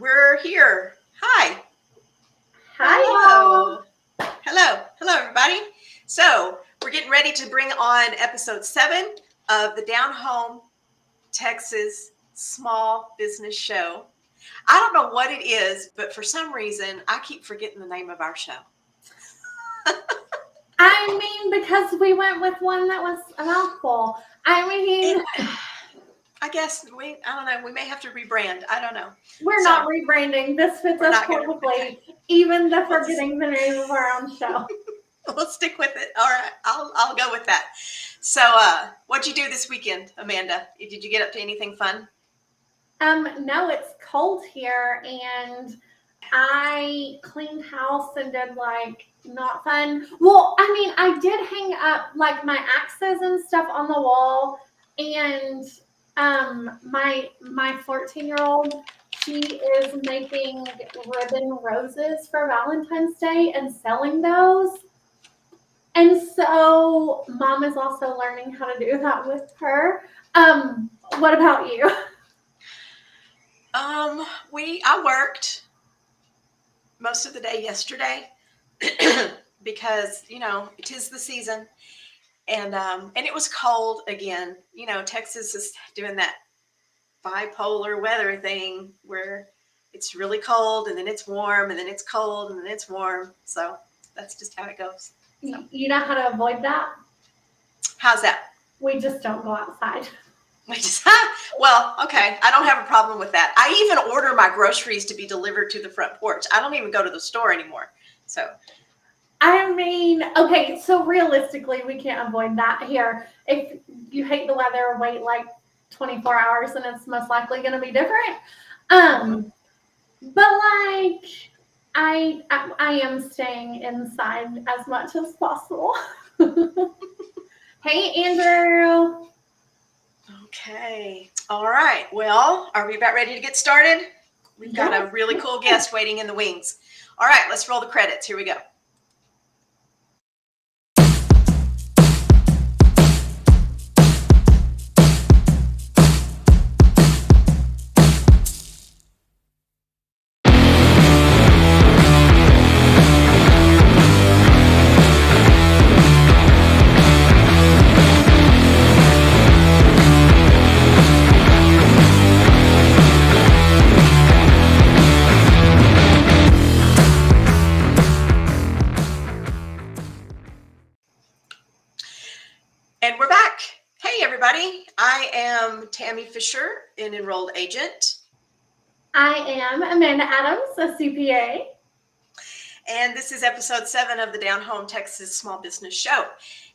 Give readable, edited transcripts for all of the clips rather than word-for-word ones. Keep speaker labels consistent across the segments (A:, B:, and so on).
A: We're here. Hi.
B: Hi, y'all.
A: Hello. Hello, everybody. So, we're getting ready to bring on episode 7 of the Down Home Texas Small Business Show. I don't know what it is, but for some reason, I keep forgetting the name of our show.
B: I mean, because we went with one that was a mouthful.
A: I guess I don't know, we may have to rebrand. I don't know.
B: We're not rebranding. This fits us perfectly, even the forgetting the name of our own show.
A: We'll stick with it. All right, I'll go with that. So, what'd you do this weekend, Amanda? Did you get up to anything fun?
B: No, it's cold here, and I cleaned house and did not fun. Well, I mean, I did hang up my axes and stuff on the wall, and my 14-year-old, she is making ribbon roses for Valentine's Day and selling those. And so Mom is also learning how to do that with her. What about you?
A: I worked most of the day yesterday because, it is the season and it was cold again. Texas is doing that bipolar weather thing where it's really cold and then it's warm and then it's cold and then it's warm. So that's just how it goes. So.
B: You know how to avoid that?
A: How's that?
B: We just don't go outside.
A: Well, okay. I don't have a problem with that. I even order my groceries to be delivered to the front porch. I don't even go to the store anymore. So,
B: I mean, okay, so realistically, we can't avoid that here. If you hate the weather, wait 24 hours and it's most likely going to be different. But I am staying inside as much as possible. Hey, Andrew.
A: Okay. All right. Well, are we about ready to get started? We've got a really cool guest waiting in the wings. All right, let's roll the credits. Here we go. And we're back. Hey, everybody. I am Tammy Fisher, an enrolled agent.
B: I am Amanda Adams, a CPA.
A: And this is episode 7 of the Down Home Texas Small Business Show.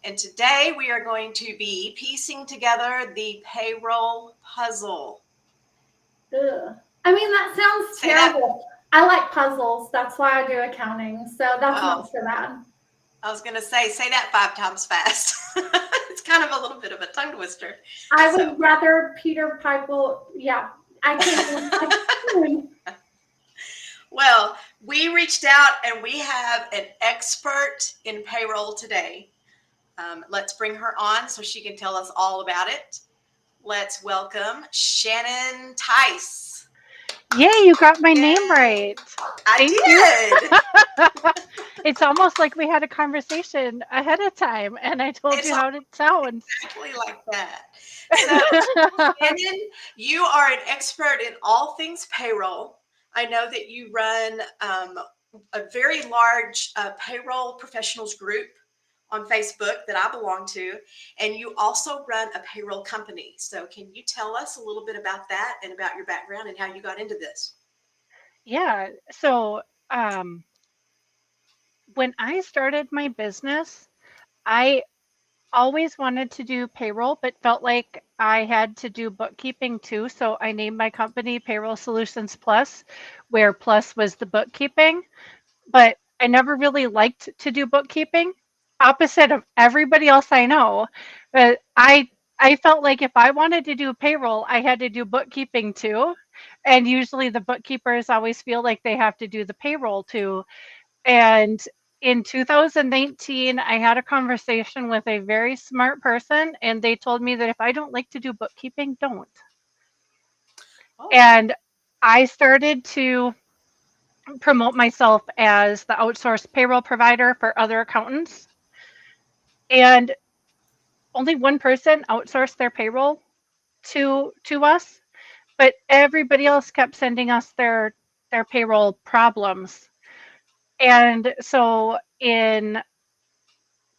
A: And today we are going to be piecing together the payroll puzzle.
B: Ugh. I mean, that sounds terrible. I like puzzles. That's why I do accounting. So that's not so bad.
A: I was going to say that 5 times fast. It's kind of a little bit of a tongue twister.
B: I would rather Peter Piper. Yeah, I can't.
A: Well, we reached out and we have an expert in payroll today. Let's bring her on so she can tell us all about it. Let's welcome Shannon Theis.
C: Yay, you got my name right.
A: I
C: did. It's almost like we had a conversation ahead of time and I told you how it sounds.
A: Exactly like that. So, Shannon, you are an expert in all things payroll. I know that you run a very large payroll professionals group on Facebook that I belong to, and you also run a payroll company. So can you tell us a little bit about that and about your background and how you got into this?
C: Yeah. So when I started my business, I always wanted to do payroll, but felt like I had to do bookkeeping too. So I named my company Payroll Solutions Plus, where Plus was the bookkeeping. But I never really liked to do bookkeeping, opposite of everybody else I know. But I felt like if I wanted to do payroll, I had to do bookkeeping too. And usually the bookkeepers always feel like they have to do the payroll too. And in 2019, I had a conversation with a very smart person, and they told me that if I don't like to do bookkeeping, don't. Oh. And I started to promote myself as the outsourced payroll provider for other accountants, and only one person outsourced their payroll to us, but everybody else kept sending us their payroll problems. And so in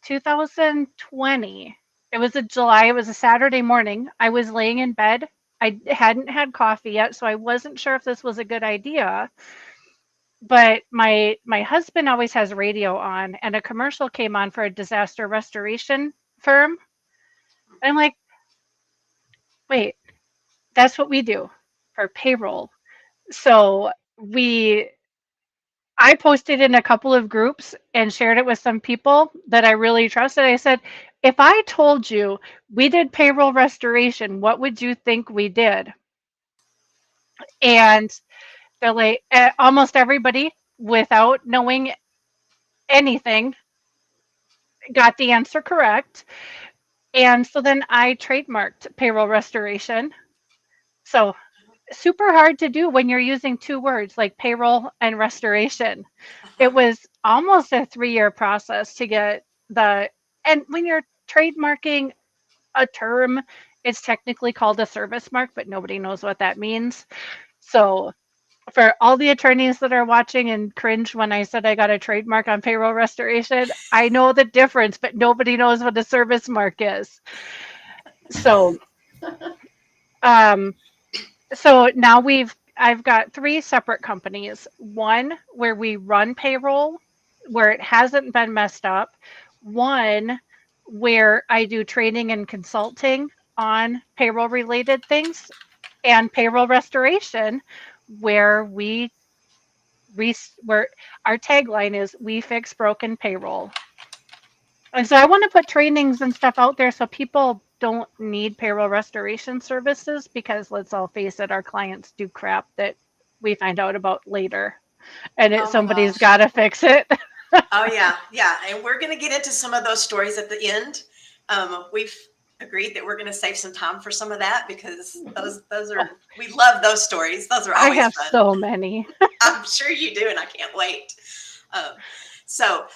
C: 2020, it was a July, it was a Saturday morning. I was laying in bed. I hadn't had coffee yet, so I wasn't sure if this was a good idea. But my husband always has radio on, and a commercial came on for a disaster restoration firm. And I'm like, wait, that's what we do for payroll. So we I posted in a couple of groups and shared it with some people that I really trusted. I said, if I told you we did payroll restoration, what would you think we did? And they're like, almost everybody, without knowing anything, got the answer correct. And so then I trademarked payroll restoration. So super hard to do when you're using two words like payroll and restoration. It was almost a 3-year process to get the, and when you're trademarking a term, it's technically called a service mark, but nobody knows what that means. So for all the attorneys that are watching and cringe when I said I got a trademark on payroll restoration, I know the difference, but nobody knows what a service mark is. So, um, so now I've got 3 separate companies. One where we run payroll, where it hasn't been messed up. One where I do training and consulting on payroll related things, and payroll restoration, where where our tagline is we fix broken payroll. And so I want to put trainings and stuff out there so people don't need payroll restoration services, because let's all face it, our clients do crap that we find out about later, and
A: Oh my
C: somebody's
A: gosh.
C: got to fix it.
A: Oh yeah, yeah, and we're going to get into some of those stories at the end. We've agreed that we're going to save some time for some of that because those
C: Oh,
A: are we love those stories. Those are
C: I
A: always
C: have
A: fun.
C: so many.
A: I'm sure you do, and I can't wait. Um,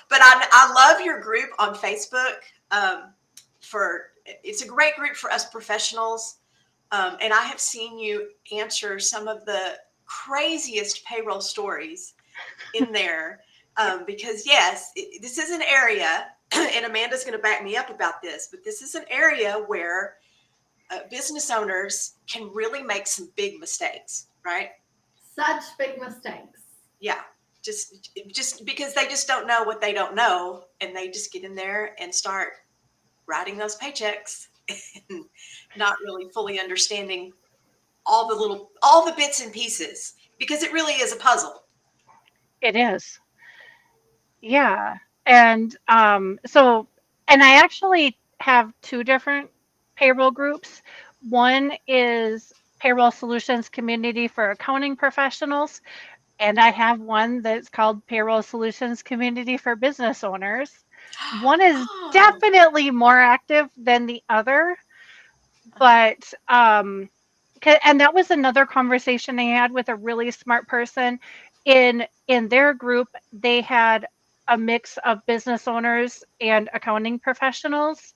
A: but I love your group on Facebook. It's a great group for us professionals, and I have seen you answer some of the craziest payroll stories in there. Because yes, this is an area, and Amanda's going to back me up about this, but this is an area where business owners can really make some big mistakes, right?
B: Such big mistakes.
A: Yeah, just because they just don't know what they don't know, and they just get in there and start writing those paychecks and not really fully understanding all the bits and pieces, because it really is a puzzle.
C: It is. Yeah. And and I actually have 2 different payroll groups. One is Payroll Solutions Community for Accounting Professionals, and I have one that's called Payroll Solutions Community for Business Owners. One is
A: Oh,
C: definitely more active than the other, but and that was another conversation I had with a really smart person. In their group, they had a mix of business owners and accounting professionals,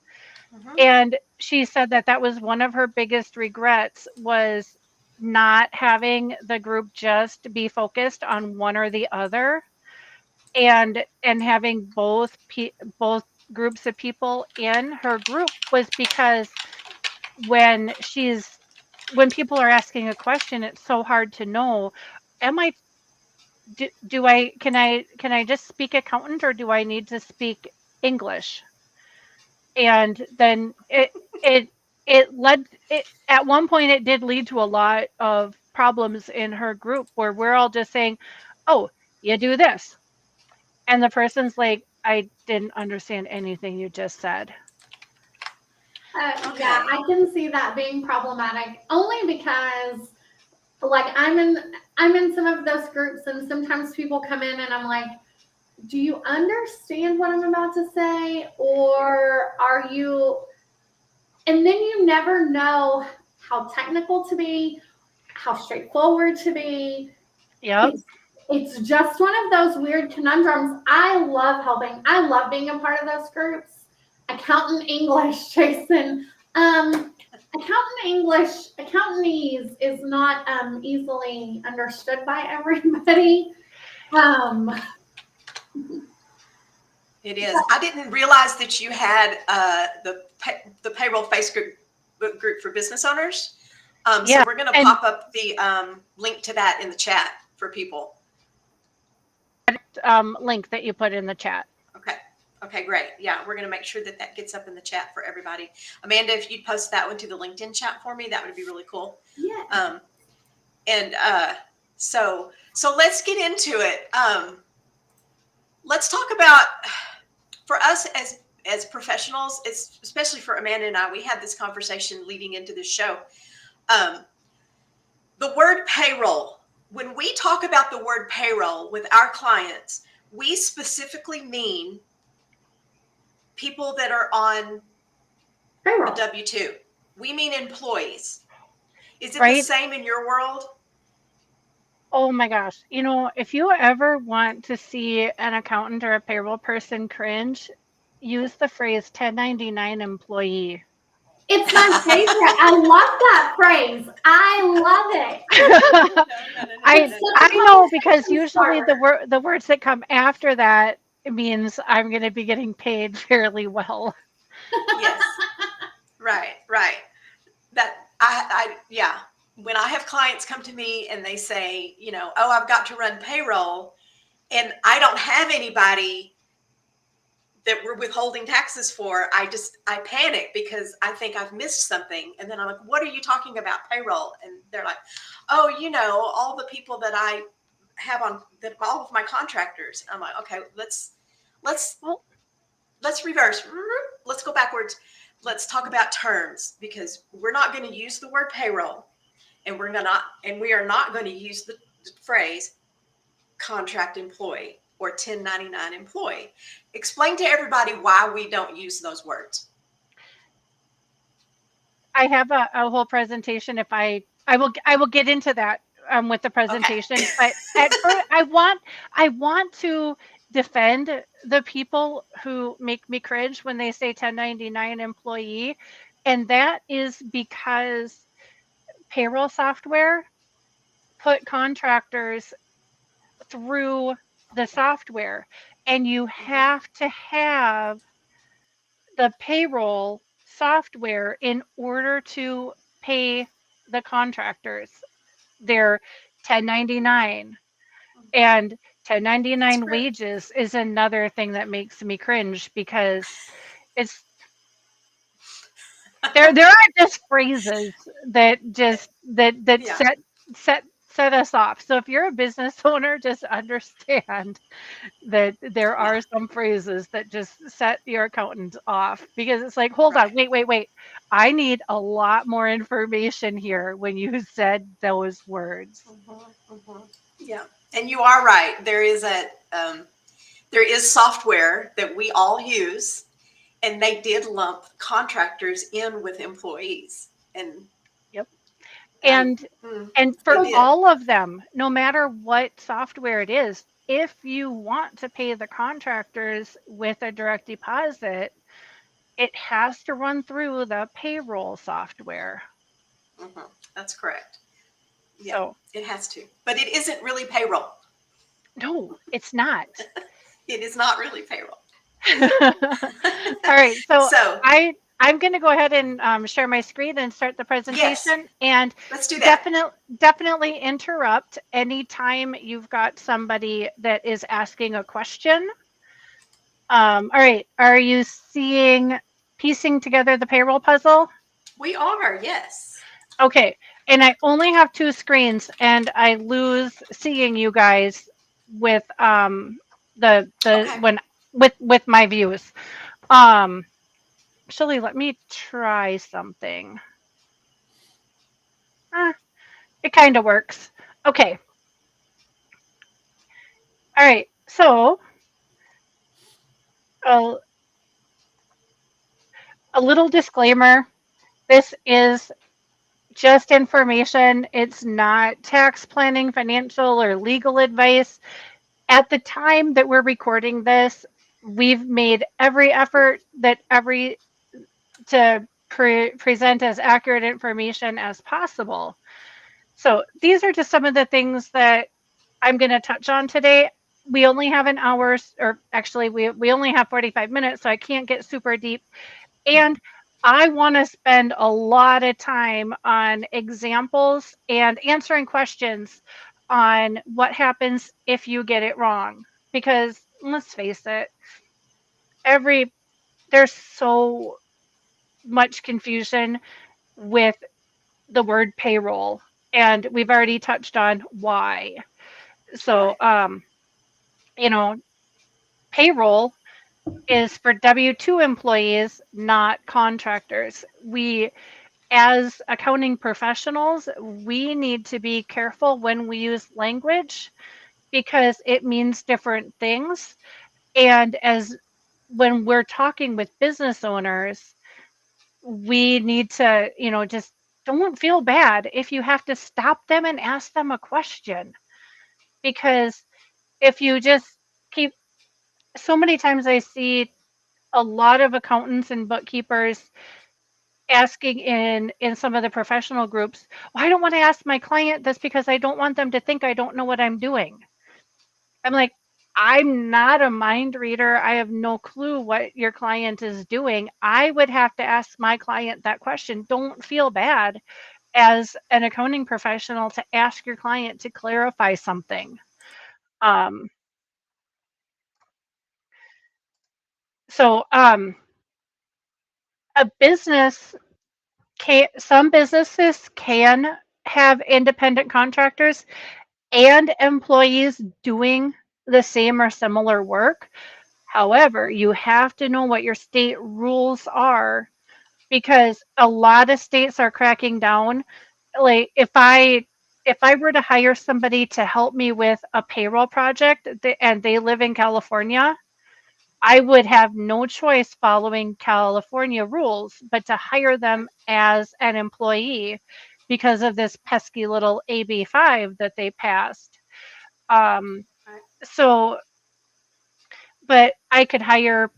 A: mhm.
C: and she said that that was one of her biggest regrets, was not having the group just be focused on one or the other, and having both groups of people in her group, was because when she's when people are asking a question, it's so hard to know, am I do I can I just speak accountant, or do I need to speak English? And then it it at one point it did lead to a lot of problems in her group, where we're all just saying, "Oh, you do this." And the person's like, "I didn't understand anything you just said."
B: Yeah,
A: Okay.
B: I can see that being problematic only because like I'm in some of those groups and sometimes people come in and I'm like, do you understand what I'm about to say? Or are you, and then you never know how technical to be how straightforward to be.
C: Yep.
B: It's just one of those weird conundrums. I love helping. I love being a part of those groups. Accountant English, Jason. Accountant English, accountantese is not easily understood by everybody.
A: It is. I didn't realize that you had the payroll Facebook group for business owners.
C: Yeah,
A: So we're going to
C: and
A: pop up the link to that in the chat for people.
C: link that you put in the chat.
A: Okay. Okay, great. Yeah, we're going to make sure that that gets up in the chat for everybody. Amanda, if you'd post that one to the LinkedIn chat for me, that would be really cool.
B: Yeah.
A: So let's get into it. Let's talk about, for us as professionals, it's especially for Amanda and I, we had this conversation leading into this show. The word payroll, when we talk about the word payroll with our clients, we specifically mean people that are on
B: Payroll.
A: a W-2. We mean employees. Is it the
C: Right?
A: same in your world?
C: Oh my gosh. You know, if you ever want to see an accountant or a payroll person cringe, use the phrase 1099 employee.
B: It's my favorite. I love that phrase. I love it.
C: I know, because usually
B: Starter.
C: the words that come after that means I'm going to be getting paid fairly well.
A: Yes. Right. That yeah. When I have clients come to me and they say, you know, oh, I've got to run payroll and I don't have anybody that we're withholding taxes for, I panic because I think I've missed something. And then I'm like, what are you talking about, payroll? And they're like, oh, you know, all the people that I have on that, all of my contractors. I'm like, okay, let's reverse. Let's go backwards. Let's talk about terms, because we're not going to use the word payroll, and we are not going to use the phrase contract employee or 1099 employee. Explain to everybody why we don't use those words.
C: I have a whole presentation. If I will get into that with the presentation.
A: Okay.
C: But at first, I want to defend the people who make me cringe when they say 1099 employee, and that is because payroll software put contractors through the software, and you have to have the payroll software in order to pay the contractors their 1099. And 1099 wages is another thing that makes me cringe, because it's there are just phrases that just
A: Yeah.
C: set us off. So if you're a business owner, just understand that there are some phrases that just set your accountant off, because it's like, hold on, wait. I need a lot more information here when you said those words.
A: Yeah. And you are right. There is software that we all use, and they did lump contractors in with employees. And
C: Yep. And for all of them, no matter what software it is, if you want to pay the contractors with a direct deposit, it has to run through the payroll software.
A: That's correct. Yeah,
C: So
A: it has to. But it isn't really payroll.
C: No, it's not.
A: It is not really payroll.
C: All right. So I'm going to go ahead and share my screen and start the presentation.
A: Yes.
C: And
A: let's do that.
C: Definitely interrupt anytime you've got somebody that is asking a question. All right. Are you piecing together the payroll puzzle?
A: We are, yes.
C: Okay. And I only have 2 screens, and I lose seeing you guys with with my views. Shelly, let me try something. It kind of works. Okay. All right. So a little disclaimer. This is just information. It's not tax planning, financial, or legal advice. At the time that we're recording this, we've made every effort that every to present as accurate information as possible. So these are just some of the things that I'm going to touch on today. We only have an hour, or actually, we only have 45 minutes, so I can't get super deep. And I want to spend a lot of time on examples and answering questions on what happens if you get it wrong. Because let's face it, every there's so much confusion with the word payroll, and we've already touched on why. So,
A: Right.
C: you know, payroll is for W-2 employees, not contractors. We, as accounting professionals, we need to be careful when we use language because it means different things. And as when we're talking with business owners, we need to, just don't feel bad if you have to stop them and ask them a question. Because if you just keep, so many times I see a lot of accountants and bookkeepers asking in some of the professional groups, well, I don't want to ask my client this because I don't want them to think I don't know what I'm doing. I'm like, I'm not a mind reader. I have no clue what your client is doing. I would have to ask my client that question. Don't feel bad as an accounting professional to ask your client to clarify something. Um, so a business can, some businesses can have independent contractors and employees doing the same or similar work. However, you have to know what your state rules are because a lot of states are cracking down. Like if I were to hire somebody to help me with a payroll project and they live in California, I would have no choice following California rules but to hire them as an employee because of this pesky little AB5 that they passed. Um,
A: Right.
C: so, but I could have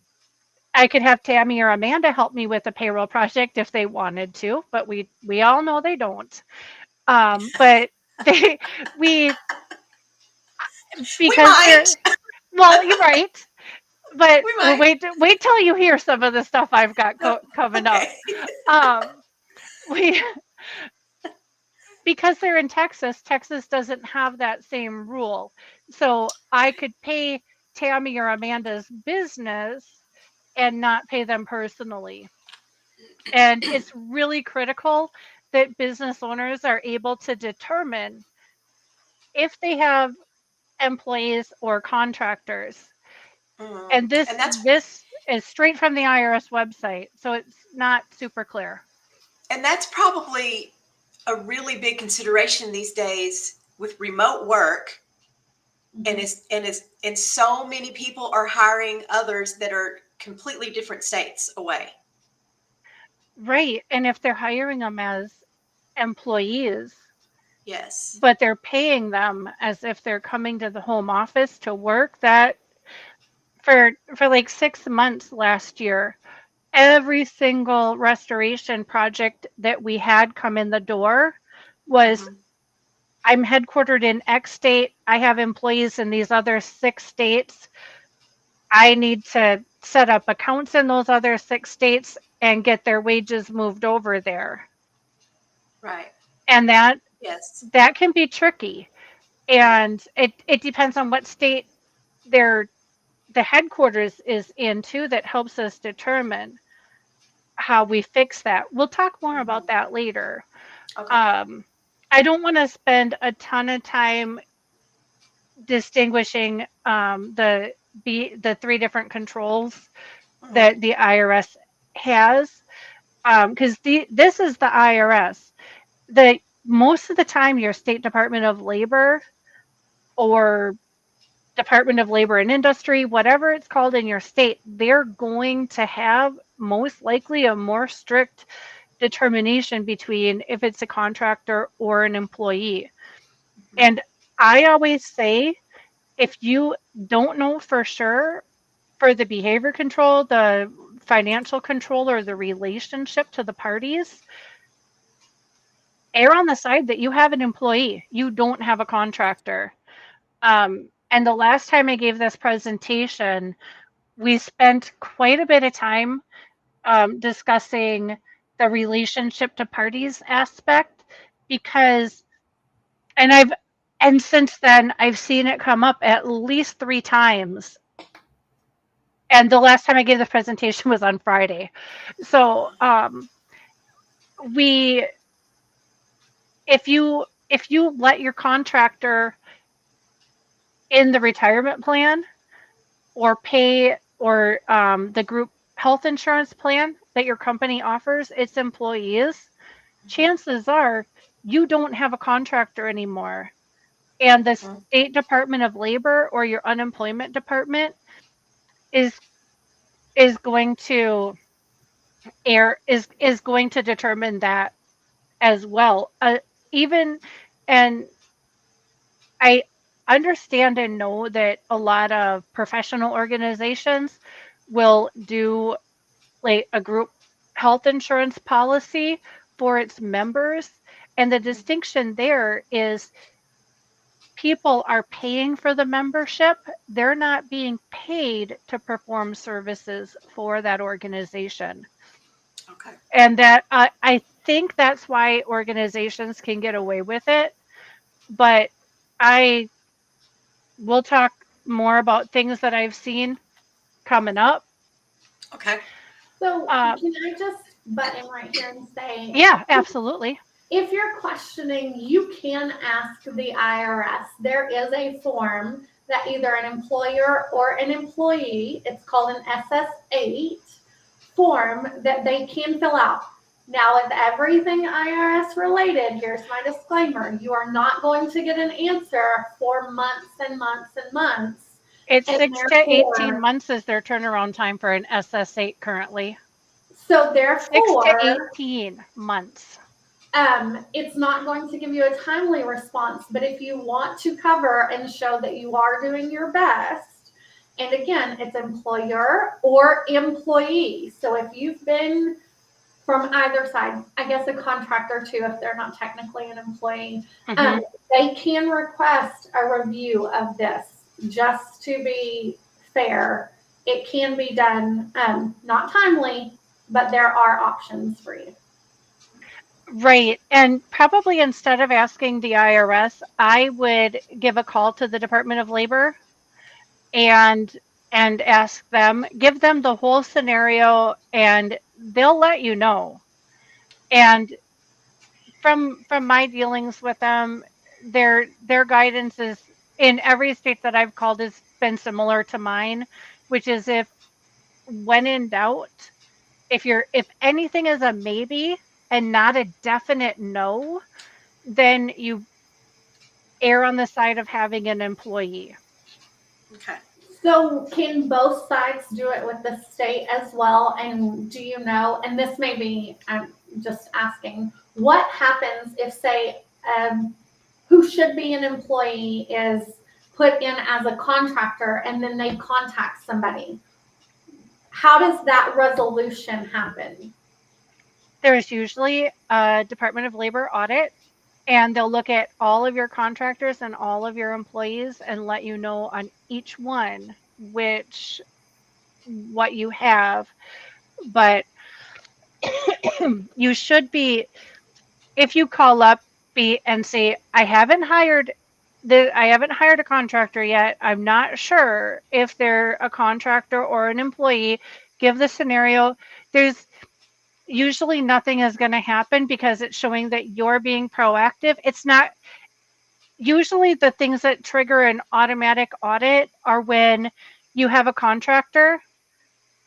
C: Tammy or Amanda help me with a payroll project if they wanted to, but we all know they don't. But they we
A: We
C: because
A: might.
C: they're well, you're right. But
A: We might.
C: wait till you hear some of the stuff I've got
A: Oh,
C: coming up.
A: okay.
C: Um, we because they're in Texas. Texas doesn't have that same rule, so I could pay Tammy or Amanda's business and not pay them personally. And it's really critical that business owners are able to determine if they have employees or contractors.
A: Mhm.
C: And this
A: And that's
C: this is straight from the IRS website, so it's not super clear.
A: and that's probably a really big consideration these days with remote work, and
B: Mhm.
A: so many people are hiring others that are completely different states away.
C: Right. And if they're hiring them as employees,
A: Yes.
C: but they're paying them as if they're coming to the home office to work, that for like 6 months last year, every single restoration project that we had come in the door was,
A: Hmm.
C: I'm headquartered in X state. I have employees in these other 6 states. I need to set up accounts in those other 6 states and get their wages moved over there.
A: Right.
C: And
A: Yes.
C: that can be tricky.
A: Right.
C: And it depends on what state their the headquarters is in too that helps us determine how we fix that. We'll talk more
A: Hmm.
C: about that later.
A: Okay.
C: Um, I don't want to spend a ton of time distinguishing the three different controls
A: Hmm.
C: that the IRS has because this is the IRS. The most of the time, your state Department of Labor or Department of Labor and Industry, whatever it's called in your state, they're going to have most likely a more strict determination between if it's a contractor or an employee. And I always say, if you don't know for sure, for the behavior control, the financial control, or the relationship to the parties, err on the side that you have an employee. You don't have a contractor. And the last time I gave this presentation, we spent quite a bit of time discussing the relationship to parties aspect, because, and since then I've seen it come up at least 3 times. And the last time I gave the presentation was on Friday. So we if you let your contractor in the retirement plan or pay, or the group health insurance plan that your company offers its employees, chances are you don't have a contractor anymore. And the state Department of Labor or your unemployment department is going to is going to determine that as well. Even and I understand and know that a lot of professional organizations will do like a group health insurance policy for its members. And the distinction there is people are paying for the membership. They're not being paid to perform services for that organization.
A: Okay.
C: And that I think that's why organizations can get away with it. But I will talk more about things that I've seen coming up.
A: Okay.
B: So can I just butt in right here and say,
C: yeah, absolutely.
B: If you're questioning, you can ask the IRS. There is a form that either an employer or an employee, it's called an SS8 form, that they can fill out. Now, with everything IRS related, here's my disclaimer. You are not going to get an answer for months and months and months.
C: It's
B: And
C: 6 to 18 months is their turnaround time for an SS8 currently.
B: So therefore,
C: 6 to 18 months.
B: It's not going to give you a timely response, but if you want to cover and show that you are doing your best, and again, it's employer or employee. So if you've been from either side, I guess a contractor too, if they're not technically an employee, they can request a review of this. Just to be fair, it can be done, not timely, but there are options for you.
C: Right. And probably instead of asking the IRS, I would give a call to the Department of Labor and ask them, give them the whole scenario, and they'll let you know. And from my dealings with them, their guidance is, in every state that I've called, has been similar to mine, which is, if when in doubt, if anything is a maybe and not a definite no, then you err on the side of having an employee.
A: Okay.
B: So can both sides do it with the state as well? And do you know, and this may be, I'm just asking, what happens if, say, who should be an employee is put in as a contractor and then they contact somebody? How does that resolution happen?
C: There's usually a Department of Labor audit, and they'll look at all of your contractors and all of your employees and let you know on each one what you have. But you should be, if you call up and say, I haven't hired a contractor yet, I'm not sure if they're a contractor or an employee, give the scenario. There's usually nothing is going to happen because it's showing that you're being proactive. It's not usually the things that trigger an automatic audit are when you have a contractor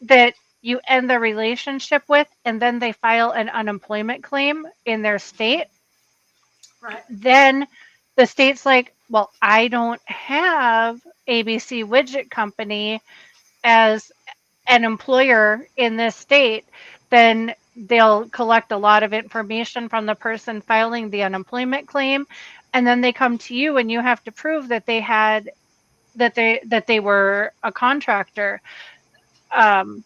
C: that you end the relationship with and then they file an unemployment claim in their state.
A: Right.
C: Then the state's like, well, I don't have ABC Widget Company as an employer in this state. Then they'll collect a lot of information from the person filing the unemployment claim, and then they come to you and you have to prove that they were a contractor. Um,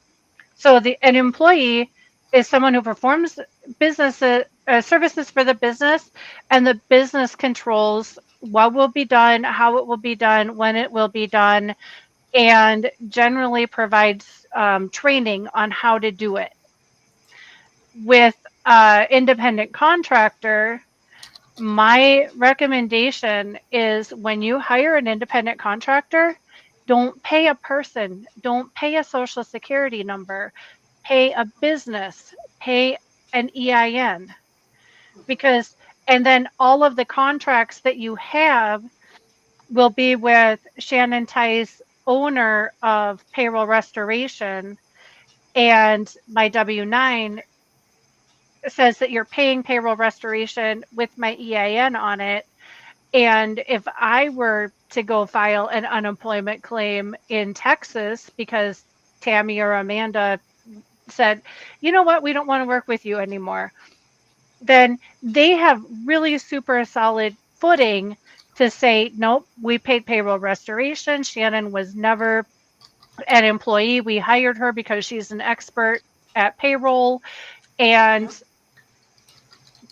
C: so an employee is someone who performs business services for the business, and the business controls what will be done, how it will be done, when it will be done, and generally provides training on how to do it. With independent contractor, my recommendation is when you hire an independent contractor, don't pay a person, don't pay a social security number, pay a business, pay an EIN, because, and then all of the contracts that you have will be with Shannon Theis, owner of Payroll Restoration, and my W-9 says that you're paying Payroll Restoration with my EIN on it. And if I were to go file an unemployment claim in Texas because Tammy or Amanda said, you know what, we don't want to work with you anymore, then they have really super solid footing to say, nope, we paid Payroll Restoration. Shannon was never an employee. We hired her because she's an expert at payroll. And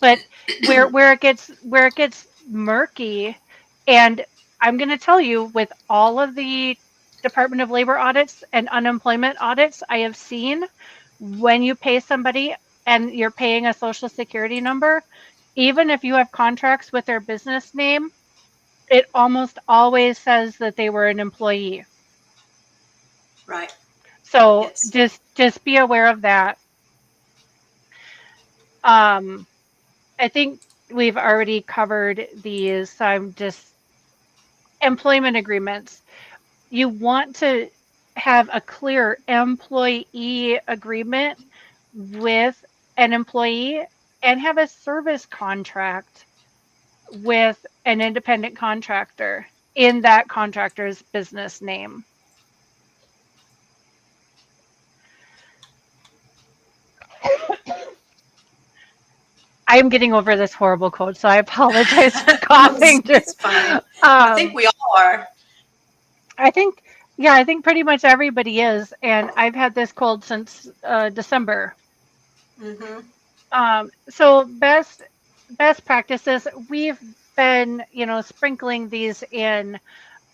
C: but where it gets murky, and I'm going to tell you, with all of the Department of Labor audits and unemployment audits I have seen, when you pay somebody and you're paying a social security number, even if you have contracts with their business name, it almost always says that they were an employee.
A: Right.
C: So
A: Yes.
C: just be aware of that. I think we've already covered these. So I'm just employment agreements. You want to have a clear employee agreement with an employee and have a service contract with an independent contractor in that contractor's business name. I am getting over this horrible cold, so I apologize for coughing.
A: It's fine. I think we all are.
C: I think, yeah, I think pretty much everybody is, and I've had this cold since December.
A: Mm-hmm.
C: So best practices. We've been, sprinkling these in,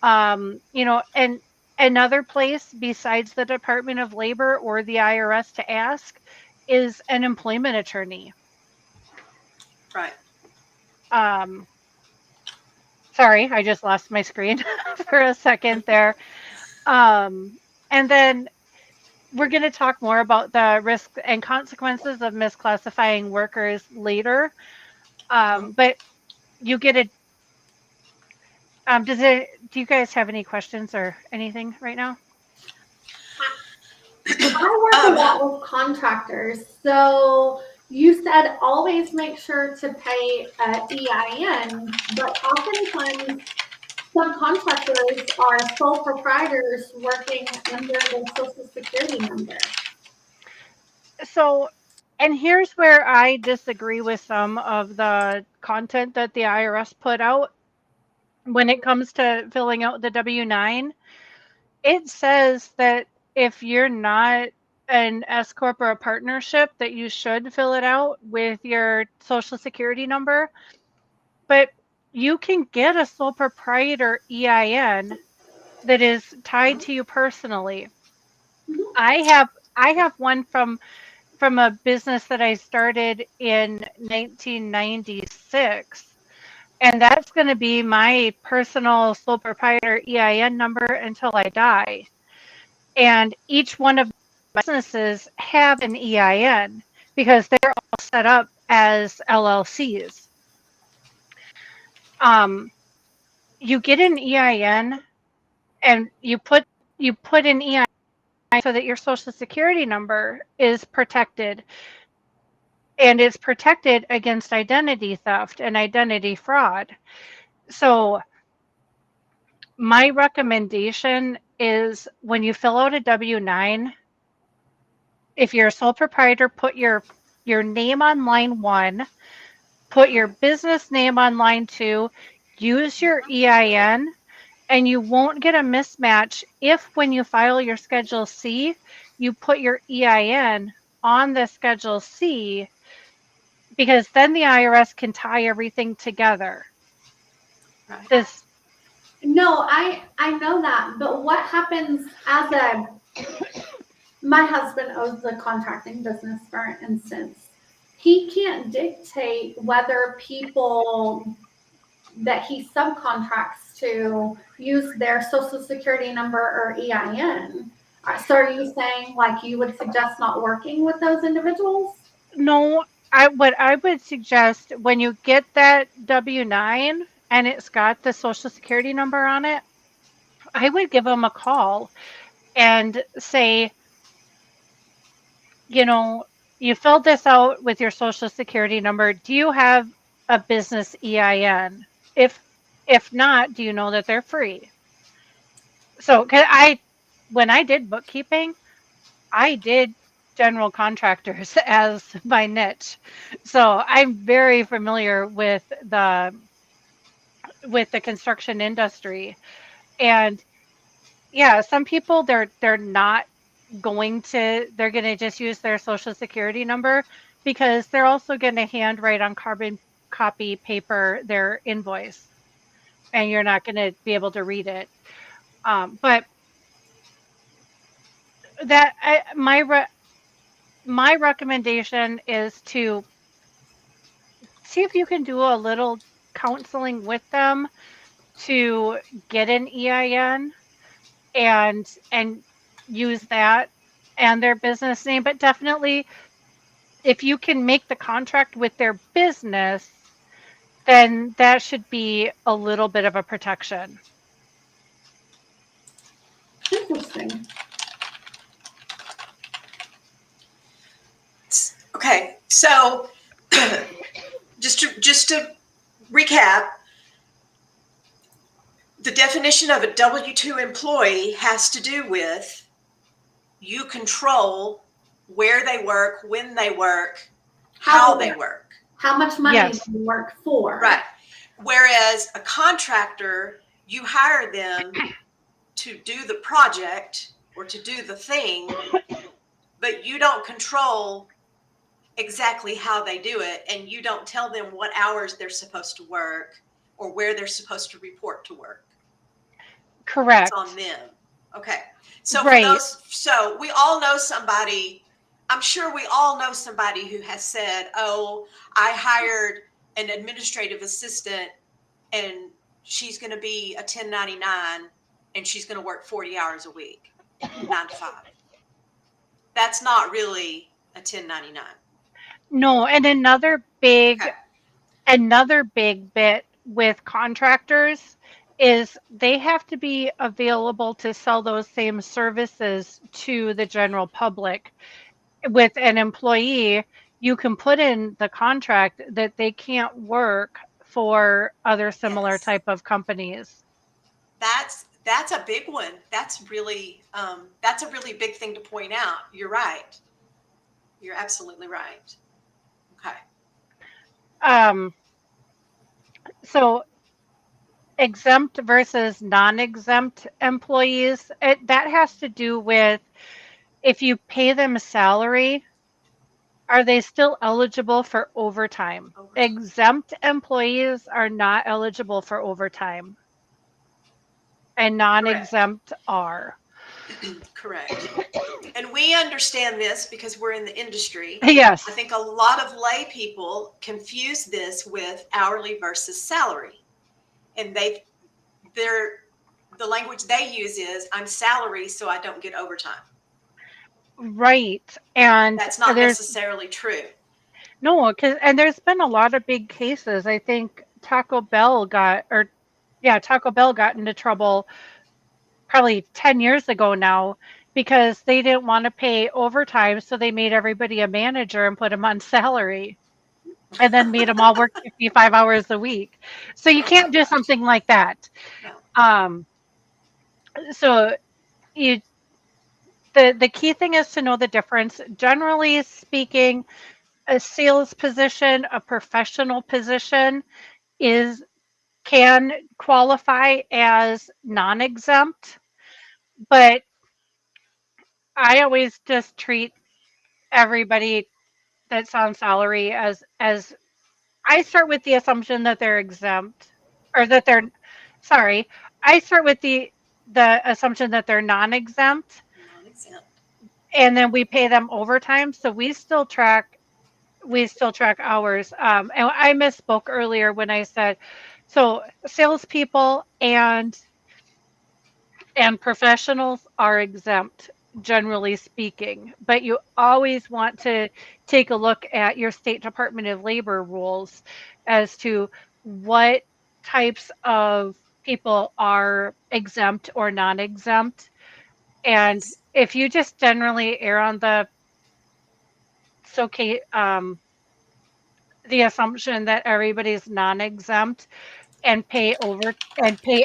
C: and another place besides the Department of Labor or the IRS to ask is an employment attorney.
A: Right.
C: Um, Sorry, I just lost my screen for a second there. And then we're going to talk more about the risks and consequences of misclassifying workers later. But you get a do you guys have any questions or anything right now?
B: I work a lot with contractors, so you said always make sure to pay EIN, but oftentimes some contractors are sole proprietors working under the Social Security number.
C: So, and here's where I disagree with some of the content that the IRS put out when it comes to filling out the W-9. It says that if you're not an S corp or a partnership, that you should fill it out with your social security number, but you can get a sole proprietor EIN that is tied to you personally. I have one from a business that I started in 1996, and that's going to be my personal sole proprietor EIN number until I die. And each one of the businesses have an EIN because they're all set up as LLCs. You get an EIN and you put an EIN so that your social security number is protected, and it's protected against identity theft and identity fraud. So my recommendation is when you fill out a W-9, if you're a sole proprietor, put your your name on line 1, put your business name on line 2, use your EIN, and you won't get a mismatch if when you file your Schedule C, you put your EIN on the Schedule C, because then the IRS can tie everything together.
A: Right.
C: This
B: No, I know that, but what happens as a my husband owns a contracting business, for instance. He can't dictate whether people that he subcontracts to use their social security number or EIN. So are you saying like you would suggest not working with those individuals?
C: No, what I would suggest when you get that W-9 and it's got the Social Security number on it, I would give them a call and say, you know, you filled this out with your Social Security number. Do you have a business EIN? If not, do you know that they're free? So, 'cause when I did bookkeeping, I did general contractors as my niche. So I'm very familiar with the construction industry. And yeah, some people they're not they're going to just use their social security number because they're also going to handwrite on carbon copy paper their invoice and you're not going to be able to read it. But that my recommendation is to see if you can do a little counseling with them to get an EIN and use that and their business name. But definitely, if you can make the contract with their business, then that should be a little bit of a protection.
B: Interesting.
A: Okay, so just to recap, the definition of a W-2 employee has to do with you control where they work, when they work, how they work.
B: How much money
C: Yes.
B: do you work for?
A: Right. Whereas a contractor, you hire them to do the project or to do the thing, but you don't control exactly how they do it, and you don't tell them what hours they're supposed to work or where they're supposed to report to work.
C: Correct.
A: It's on them. Okay. So
C: Right.
A: for those, so we all know somebody, I'm sure we all know somebody who has said, oh, I hired an administrative assistant and she's going to be a 1099 and she's going to work 40 hours a week, 9 to 5. That's not really a 1099.
C: No, and
A: Okay.
C: another big bit with contractors is they have to be available to sell those same services to the general public. With an employee, you can put in the contract that they can't work for other similar
A: Yes.
C: type of companies.
A: That's a big one. That's a really big thing to point out. You're right. You're absolutely right. Okay.
C: Um, so exempt versus non-exempt employees, that has to do with if you pay them a salary, are they still eligible for overtime? Exempt employees are not eligible for overtime, and non-exempt are.
A: Correct. And we understand this because we're in the industry.
C: Yes.
A: I think a lot of lay people confuse this with hourly versus salary. And the language they use is I'm salary, so I don't get overtime.
C: Right. And
A: That's not
C: there's
A: necessarily true.
C: no, and there's been a lot of big cases. I think Taco Bell got into trouble probably 10 years ago now because they didn't want to pay overtime, so they made everybody a manager and put them on salary and then made them all work 55 hours a week. So you can't do something like that.
A: No.
C: So the key thing is to know the difference. Generally speaking, a sales position, a professional position is can qualify as non-exempt, but I always just treat everybody that's on salary as I start with the assumption that they're exempt or that they're sorry, I start with the assumption that they're non-exempt
A: Non-exempt.
C: and then we pay them overtime, so we still track hours. And I misspoke earlier when I said so salespeople and professionals are exempt, generally speaking, but you always want to take a look at your state Department of Labor rules as to what types of people are exempt or non-exempt. And
A: Yes.
C: if you just generally err on okay, the assumption that everybody's non-exempt and pay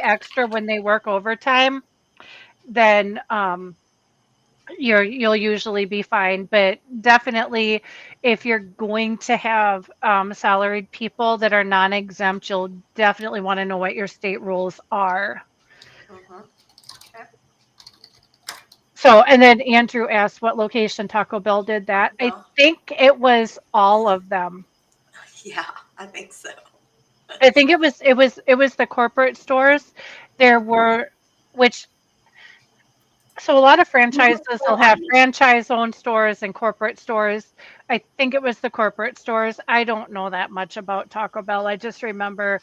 C: extra when they work overtime, then you'll usually be fine. But definitely, if you're going to have salaried people that are non-exempt, you'll definitely want to know what your state rules are.
A: Mm-hmm. Okay.
C: So, and then Andrew asked what location Taco Bell did that.
A: Taco
C: I
A: Bell.
C: think it was all of them.
A: Yeah, I think so.
C: I think it was the corporate stores. There were which so a lot of franchises will have franchise-owned stores and corporate stores. I think it was the corporate stores. I don't know that much about Taco Bell. I just remember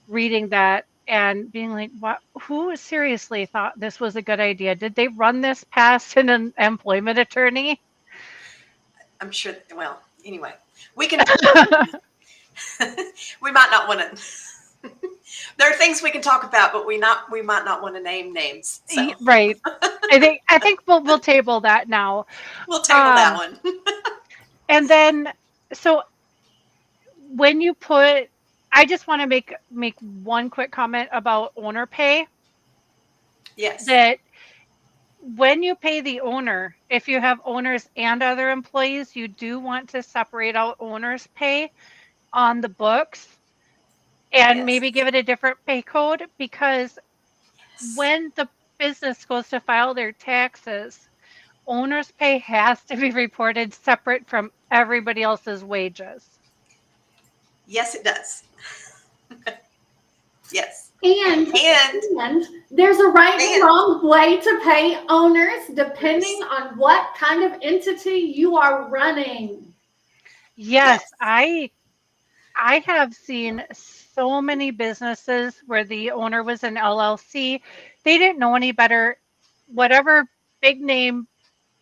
C: reading that and being like, "What? Who seriously thought this was a good idea? Did they run this past an employment attorney?"
A: I'm sure. Well, anyway, we can. We might not want to. There are things we can talk about, but we might not want to name names. So
C: Right. I think we'll table that now.
A: we'll table that
C: Um,
A: one.
C: and then so when you put I just want to make one quick comment about owner pay
A: Yes.
C: that when you pay the owner, if you have owners and other employees, you do want to separate out owners pay on the books and
A: Yes.
C: maybe give it a different pay code because
A: Yes.
C: when the business goes to file their taxes, owner's pay has to be reported separate from everybody else's wages.
A: Yes, it does. Yes.
B: And
A: And
B: and there's a right and
A: and
B: wrong way to pay owners depending
A: yes.
B: on what kind of entity you are running.
C: Yes,
A: Yes.
C: I have seen so many businesses where the owner was an LLC. They didn't know any better. Whatever big name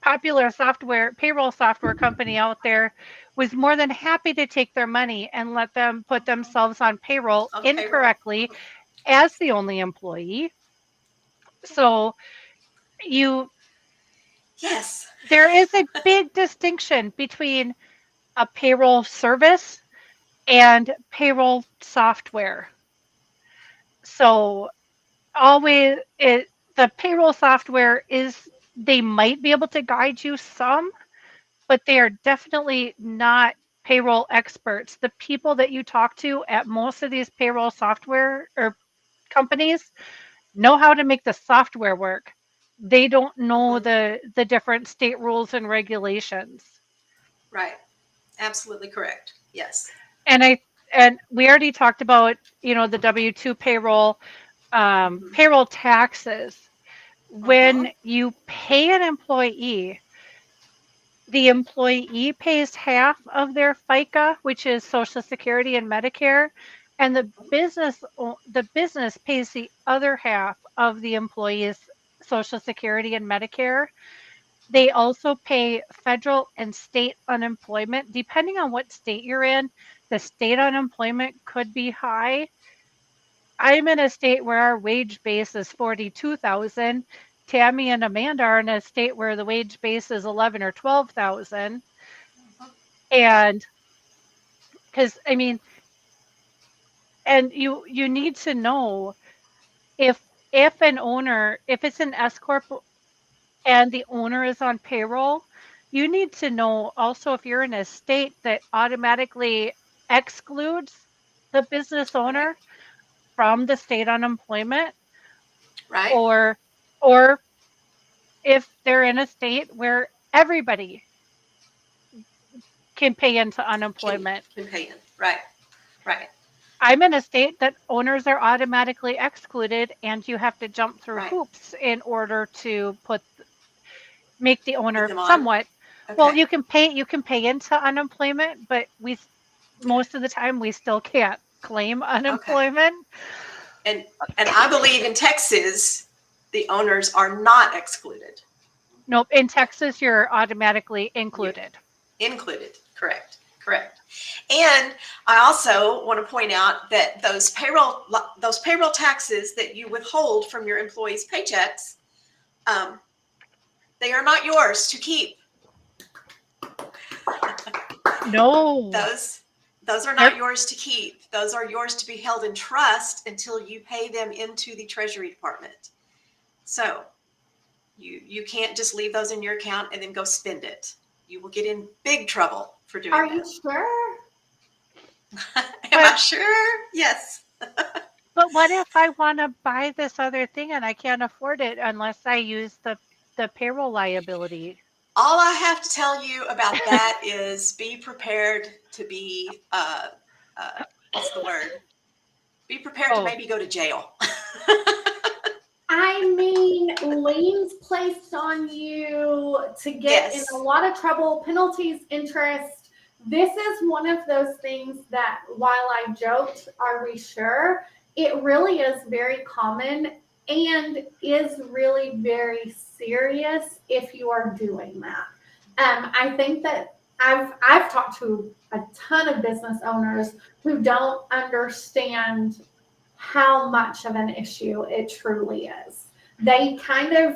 C: popular software payroll software company out there was more than happy to take their money and let them put themselves on payroll
A: On payroll.
C: incorrectly as the only employee. So you
A: Yes.
C: there is a big distinction between a payroll service and payroll software. So always the payroll software is they might be able to guide you some, but they are definitely not payroll experts. The people that you talk to at most of these payroll software or companies know how to make the software work. They don't know
A: Hmm.
C: the different state rules and regulations.
A: Right. Absolutely correct. Yes.
C: And we already talked about, the W-2 payroll,
A: Hmm.
C: payroll taxes.
A: Hmm.
C: When you pay an employee, the employee pays half of their FICA, which is Social Security and Medicare, and the business pays the other half of the employee's Social Security and Medicare. They also pay federal and state unemployment. Depending on what state you're in, the state unemployment could be high. I'm in a state where our wage base is 42,000. Tammy and Amanda are in a state where the wage base is 11 or 12,000. And because I mean, and you need to know if if it's an S corp and the owner is on payroll, you need to know also if you're in a state that automatically excludes the business
A: Okay.
C: owner from the state unemployment,
A: Right.
C: or or if they're in a state where everybody can pay into
A: Can
C: unemployment.
A: can pay in. Right. Right.
C: I'm in a state that owners are automatically excluded and you have to jump through
A: Right.
C: hoops in order to make the
A: Put
C: owner
A: them on.
C: somewhat, well,
A: Okay.
C: you can pay into unemployment, but most of the time we still can't claim
A: Okay.
C: unemployment.
A: And I believe in Texas, the owners are not excluded.
C: Nope, in Texas you're automatically
A: You
C: included.
A: included. Correct. Correct. And I also want to point out that those payroll taxes that you withhold from your employees' paychecks, um, they are not yours to keep.
C: No.
A: Those are not yours to keep. Those are yours to be held in trust until you pay them into the Treasury Department. So you can't just leave those in your account and then go spend it. You will get in big trouble for doing
B: Are
A: that.
B: you sure?
A: Am I sure? Yes.
C: But what if I want to buy this other thing and I can't afford it unless I use the payroll liability?
A: All I have to tell you about that is be prepared to be, what's the word? Be prepared to
C: Oh,
A: maybe go to jail.
B: I mean, liens placed on you to get in
A: Yes.
B: a lot of trouble, penalties, interest. This is one of those things that, while I joked, are we sure? It really is very common and is really very serious if you are doing that. I think that I've talked to a ton of business owners who don't understand how much of an issue it truly is. They kind of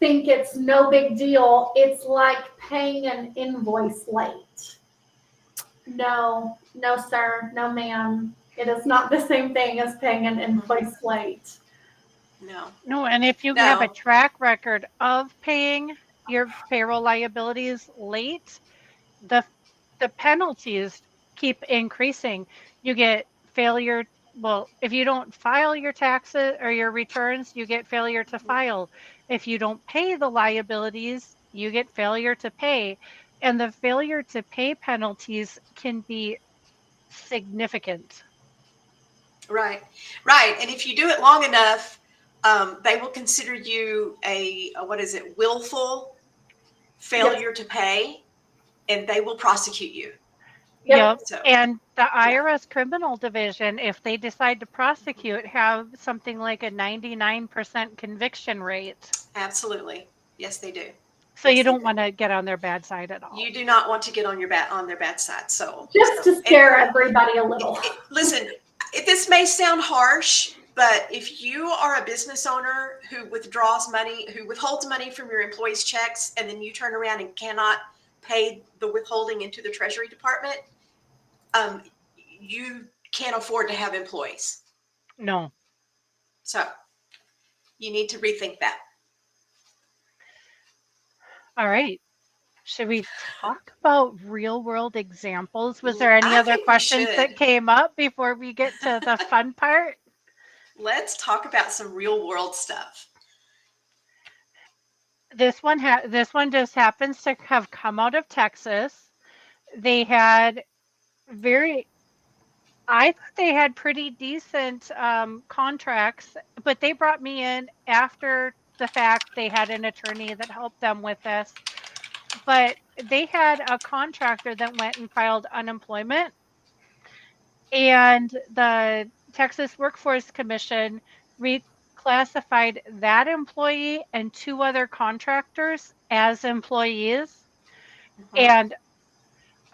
B: think it's no big deal. It's like paying an invoice late. No, no, sir, no, ma'am. It is not the same thing as paying an invoice late.
A: No.
C: no, and if you have a
A: No.
C: track record of paying your payroll liabilities late, the the penalties keep increasing. You get failure, well, if you don't file your taxes or your returns, you get failure to file. If you don't pay the liabilities, you get failure to pay. And the failure to pay penalties can be significant.
A: Right. Right. And if you do it long enough, they will consider you what is it, willful
B: Yes.
A: failure to pay, and they will prosecute you.
B: Yep.
C: Yep.
A: So,
C: And the
A: yeah,
C: IRS criminal division, if they decide to prosecute, have something like a 99% conviction rate.
A: absolutely. Yes, they do.
C: So
A: Yes,
C: you
A: they
C: don't
A: do.
C: want to get on their bad side at all.
A: You do not want to get on their bad side.
B: Just to
A: And
B: scare everybody a little.
A: listen, this may sound harsh, but if you are a business owner who withholds money from your employees' checks, and then you turn around and cannot pay the withholding into the Treasury Department, you can't afford to have employees.
C: No.
A: So you need to rethink that.
C: All right. Should we talk about real world examples? Was there any
A: I
C: other
A: think we
C: questions that
A: should.
C: came up before we get to the fun part?
A: Let's talk about some real world stuff.
C: This one just happens to have come out of Texas. They had very I thought they had pretty decent contracts, but they brought me in after the fact. They had an attorney that helped them with this, but they had a contractor that went and filed unemployment, and the Texas Workforce Commission reclassified that employee and two other contractors as employees.
A: Mhm.
C: And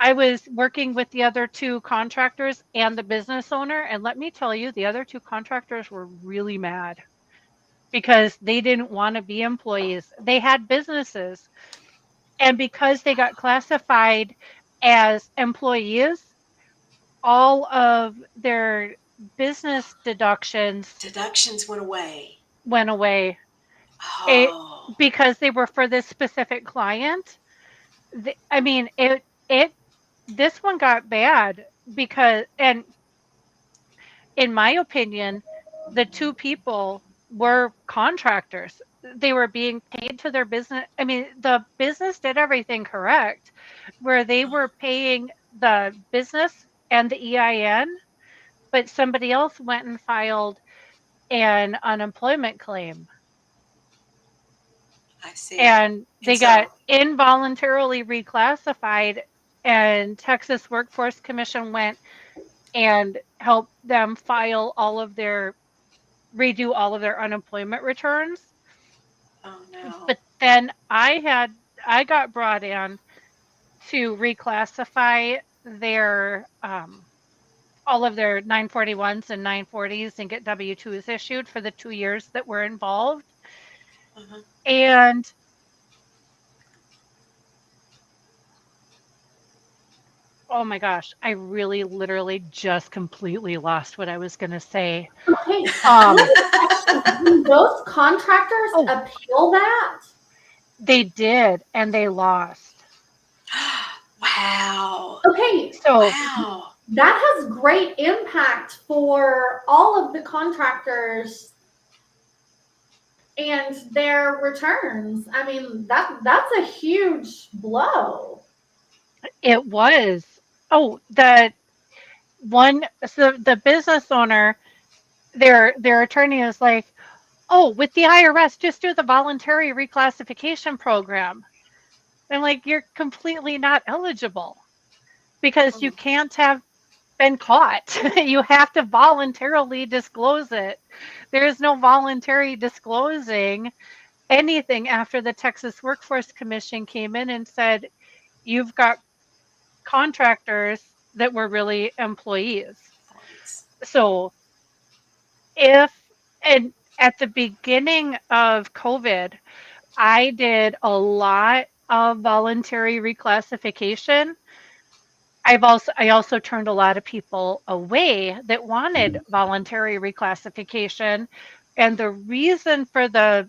C: I was working with the other two contractors and the business owner, and let me tell you, the other two contractors were really mad because they didn't want to be employees. They had businesses, and because they got classified as employees, all of their business deductions
A: Deductions went away.
C: went away. It
A: Oh,
C: because they were for this specific client. I mean, this one got bad because, and in my opinion, the two people were contractors. They were being paid to their business. I mean, the business did everything correct, where they were paying the business and the EIN, but somebody else went and filed an unemployment claim,
A: I see.
C: and
A: And
C: they got
A: so,
C: involuntarily reclassified, and Texas Workforce Commission went and helped them file all of their redo all of their unemployment returns.
A: oh no.
C: But then I got brought in to reclassify their all of their 941s and 940s and get W-2s issued for the 2 years that were involved.
A: Uh-huh.
C: And oh my gosh, I really literally just completely lost what I was going to say.
B: Okay,
C: Um,
B: quick question. Can those contractors
C: oh,
B: appeal that?
C: they did, and they lost.
A: Wow.
B: Okay,
C: So
A: Wow.
B: that has great impact for all of the contractors and their returns. I mean, that's a huge blow.
C: it was. Oh, the business owner, their attorney is like, oh, with the IRS, just do the voluntary reclassification program. I'm like, you're completely not eligible because you
A: Mm.
C: can't have been caught. You have to voluntarily disclose it. There is no voluntary disclosing anything after the Texas Workforce Commission came in and said, you've got contractors that were really employees. So if, and at the beginning of COVID, I did a lot of voluntary reclassification. I also turned a lot of people away that wanted voluntary reclassification. And the reason for the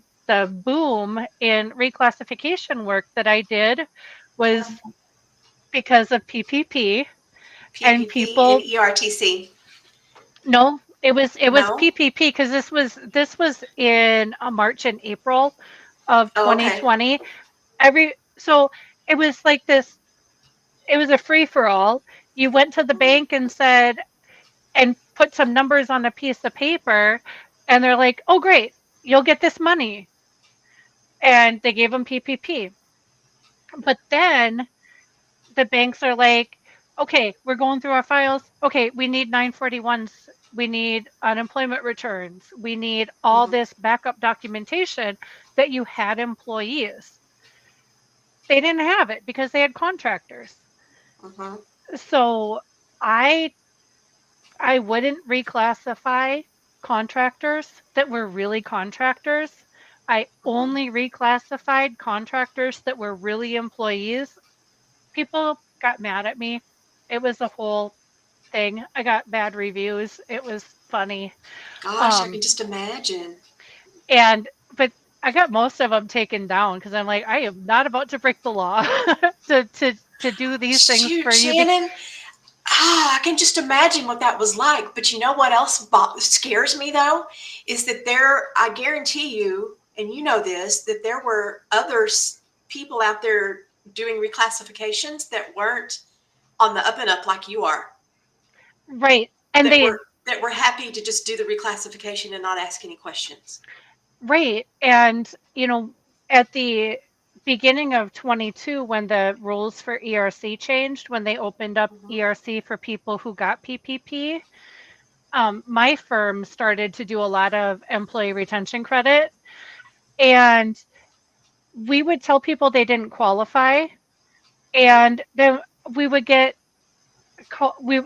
C: boom in reclassification work that I did was because of PPP and
A: PPP and
C: people.
A: ERTC.
C: No, it was
A: No?
C: PPP because this was in March and April of
A: Oh, okay.
C: 2020. So it was like this. It was a free for all. You went to the bank and said and put some numbers on a piece of paper, and they're like, "Oh, great, you'll get this money," and they gave them PPP. But then the banks are like, okay, we're going through our files. Okay, we need 941s. We need unemployment returns. We need all
A: Mm-hmm.
C: this backup documentation that you had employees. They didn't have it because they had contractors.
A: Mm-hmm.
C: So I I wouldn't reclassify contractors that were really contractors. I
A: Mm-hmm.
C: only reclassified contractors that were really employees. People got mad at me. It was a whole thing. I got bad reviews. It was funny.
A: Gosh, I
C: Um,
A: can just imagine.
C: but I got most of them taken down because I'm like, I am not about to break the law to do these things
A: Shoot,
C: for you.
A: Shannon. I can just imagine what that was like. But you know what else scares me though? Is that I guarantee you, and you know this, that there were people out there doing reclassifications that weren't on the up and up like you are,
C: Right. And
A: that
C: they
A: were happy to just do the reclassification and not ask any questions.
C: Right. And, at the beginning of 22, when the rules for ERC changed, when they opened up
A: Mm-hmm.
C: ERC for people who got PPP, my firm started to do a lot of employee retention credit. And we would tell people they didn't qualify. And then we would get, call, we,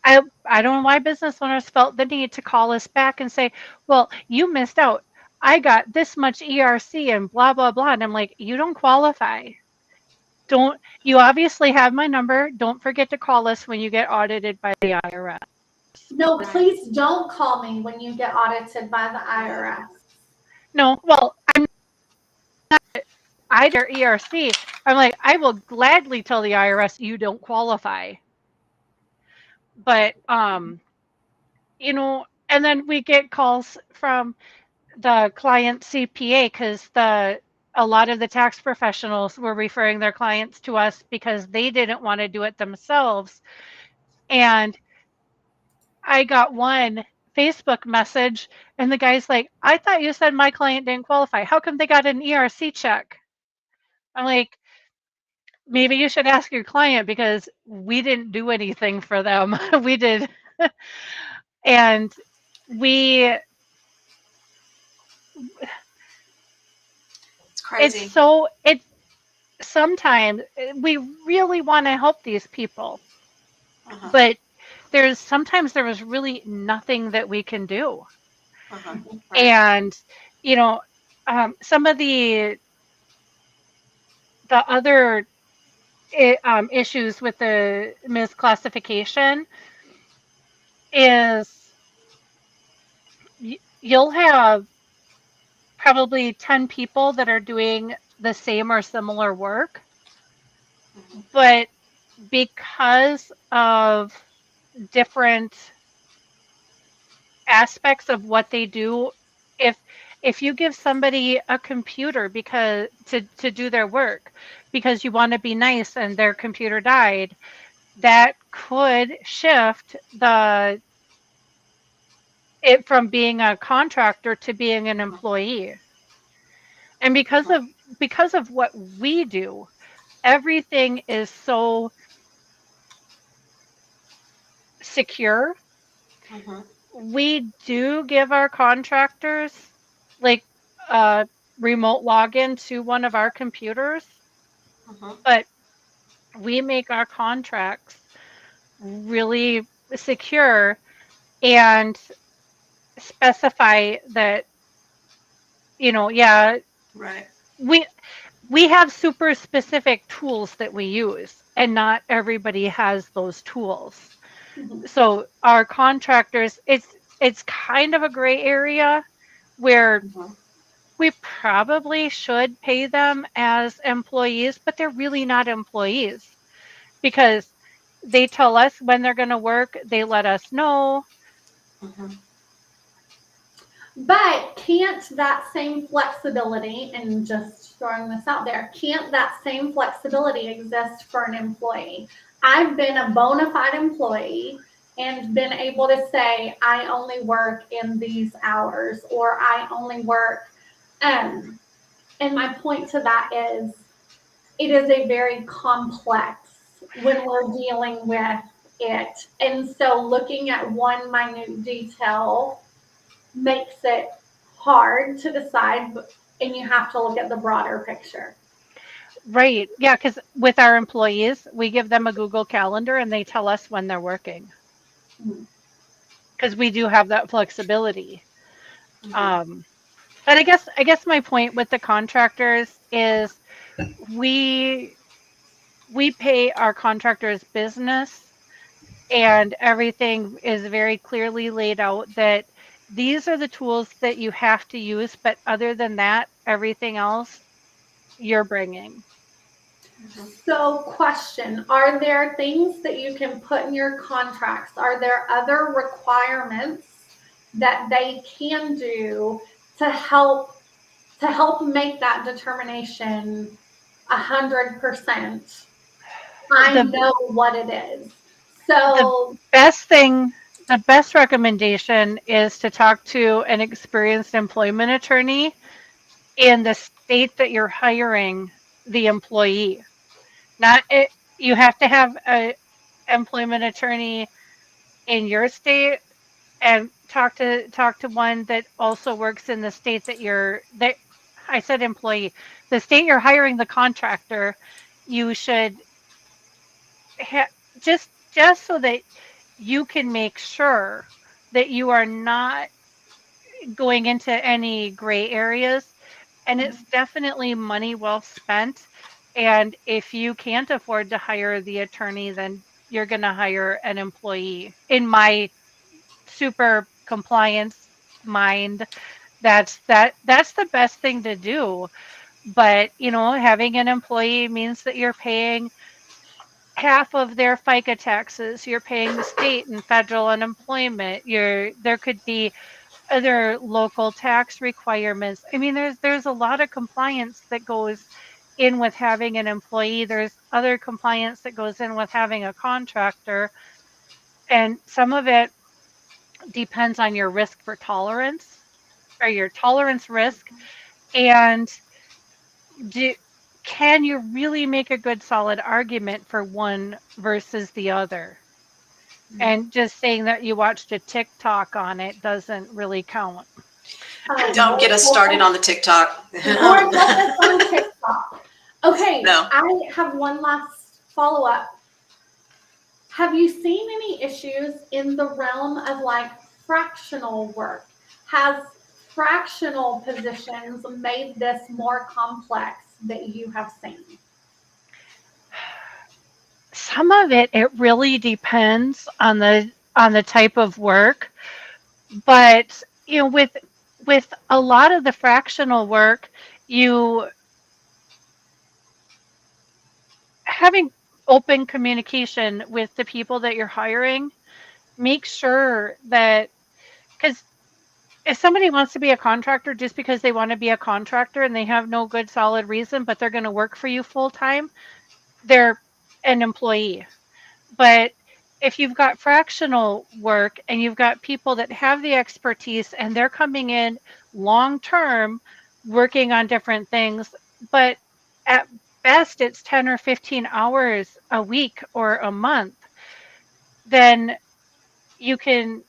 C: I don't know why business owners felt the need to call us back and say, well, you missed out. I got this much ERC and blah, blah, blah. And I'm like, you don't qualify. Don't, you obviously have my number. Don't forget to call us when you get audited by the IRS.
B: No,
A: Right.
B: please don't call me when you get audited by the
A: Right.
B: IRS.
C: No, well, I did ERC, I'm like, I will gladly tell the IRS you don't qualify. But and then we get calls from the client CPA because a lot of the tax professionals were referring their clients to us because they didn't want to do it themselves. And I got one Facebook message, and the guy's like, I thought you said my client didn't qualify. How come they got an ERC check? I'm like, maybe you should ask your client because we didn't do anything for them. We did. And we,
A: It's crazy.
C: it's sometimes we really want to help these people,
A: Uh-huh.
C: but sometimes there was really nothing that we can do.
A: Uh-huh. Right.
C: And, you know, some of the other issues with the misclassification is you'll have probably 10 people that are doing the same or similar work, but because of different aspects of what they do, if you give somebody a computer because to do their work because you want to be nice and their computer died, that could shift it from being a contractor to being an employee. And because of what we do, everything is so secure.
A: Uh-huh.
C: We do give our contractors like a remote login to one of our computers,
A: Uh-huh.
C: but we make our contracts really secure and specify that, yeah,
A: Right.
C: we we have super specific tools that we use, and not everybody has those tools.
B: Mhm.
C: So our contractors, it's kind of a gray area where
A: Uh-huh.
C: we probably should pay them as employees, but they're really not employees because they tell us when they're going to work, they let us know.
A: Uh-huh.
B: But can't that same flexibility, and just throwing this out there, can't that same flexibility exist for an employee? I've been a bona fide employee and been able to say, I only work in these hours, or I only work, and my point to that is, it is a very complex when we're dealing with it. And so looking at one minute detail makes it hard to decide, and you have to look at the broader picture.
C: Right. Yeah, because with our employees, we give them a Google Calendar and they tell us when they're working
B: Mhm.
C: because we do have that flexibility.
A: Uh-huh.
C: Um, but I guess my point with the contractors is we we pay our contractors business, and everything is very clearly laid out that these are the tools that you have to use, but other than that, everything else you're bringing.
B: So, question, are there things that you can put in your contracts? Are there other requirements that they can do to help make that determination 100%? I
C: The
B: know what it is.
C: the
B: So,
C: best thing, the best recommendation is to talk to an experienced employment attorney in the state that you're hiring the employee. Not it, you have to have a employment attorney in your state and talk to one that also works in the state that I said employee, the state you're hiring the contractor. You should ha- just so that you can make sure that you are not going into any gray areas, and it's definitely money well spent. And if you can't afford to hire the attorney, then you're going to hire an employee. In my super compliance mind, that's the best thing to do. But, having an employee means that you're paying half of their FICA taxes, you're paying the state and federal unemployment, there could be other local tax requirements. I mean, there's a lot of compliance that goes in with having an employee. There's other compliance that goes in with having a contractor, and some of it depends on your risk for tolerance or your tolerance risk, and do can you really make a good solid argument for one versus the other? And just saying that you watched a TikTok on it doesn't really count.
A: Don't get us started on the TikTok.
B: Lord help us on TikTok. Okay,
A: No.
B: I have one last follow-up. Have you seen any issues in the realm of like fractional work? Has fractional positions made this more complex that you have seen?
C: Some of it really depends on the type of work, but with a lot of the fractional work, you having open communication with the people that you're hiring, make sure that, because if somebody wants to be a contractor just because they want to be a contractor and they have no good solid reason, but they're going to work for you full time, they're an employee. But if you've got fractional work and you've got people that have the expertise and they're coming in long term working on different things, but at best it's 10 or 15 hours a week or a month, then you can,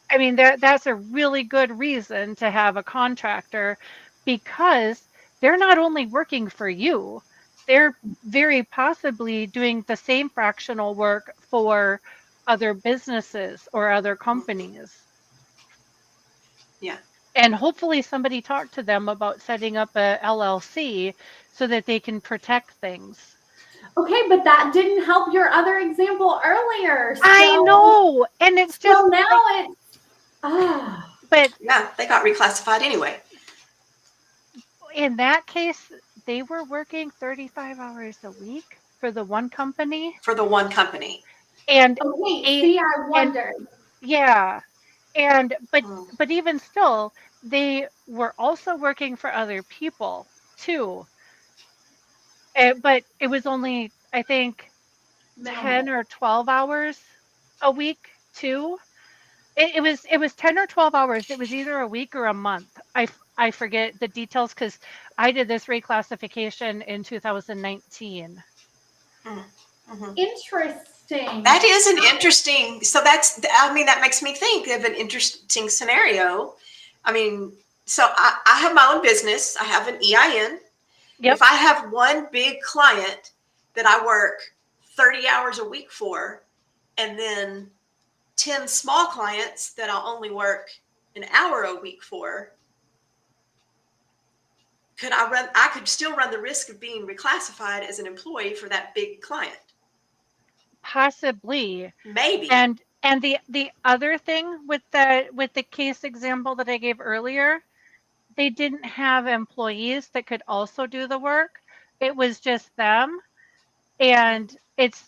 C: I mean, that's a really good reason to have a contractor, because they're not only working for you, they're very possibly doing the same fractional work for other businesses or other companies.
A: Yeah.
C: And hopefully somebody talked to them about setting up a LLC so that they can protect things.
B: Okay, but that didn't help your other example earlier.
C: I know. And it's just
B: so now
C: like,
B: it's
C: but
A: Yeah, they got reclassified anyway.
C: in that case, they were working 35 hours a week for the one company,
A: For the one company.
C: and
B: okay.
C: eight,
B: See, I
C: and
B: wondered.
C: yeah, and
A: Mm.
C: but even still, they were also working for other people too. But it was only, I think,
B: Minimal.
C: 10 or 12 hours a week too. It was 10 or 12 hours. It was either a week or a month. I forget the details because I did this reclassification in 2019.
A: Mm-hmm.
B: Interesting.
A: That is an interesting. So that makes me think of an interesting scenario. I mean, so I have my own business. I have an EIN.
C: Yep.
A: If I have one big client that I work 30 hours a week for, and then 10 small clients that I'll only work an hour a week for, I could still run the risk of being reclassified as an employee for that big client.
C: Possibly.
A: Maybe.
C: And the other thing with the case example that I gave earlier, they didn't have employees that could also do the work. It was just them. And it's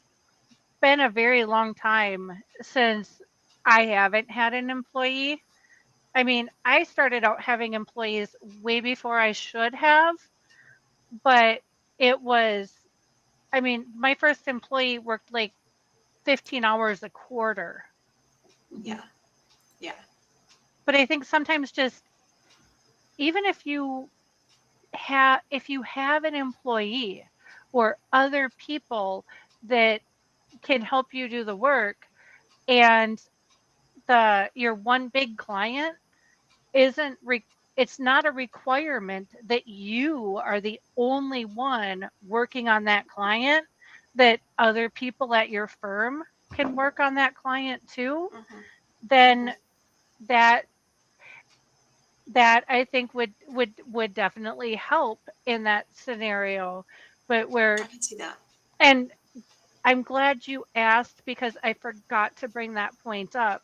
C: been a very long time since I haven't had an employee. I mean, I started out having employees way before I should have, but it was, I mean, my first employee worked like 15 hours a quarter.
A: Yeah. Yeah.
C: But I think sometimes just even if you have an employee or other people that can help you do the work, and the your one big client isn't it's not a requirement that you are the only one working on that client, that other people at your firm can work on that client too,
A: Mm-hmm.
C: then that that I think would definitely help in that scenario. But
A: I
C: where,
A: can see that.
C: and I'm glad you asked because I forgot to bring that point up.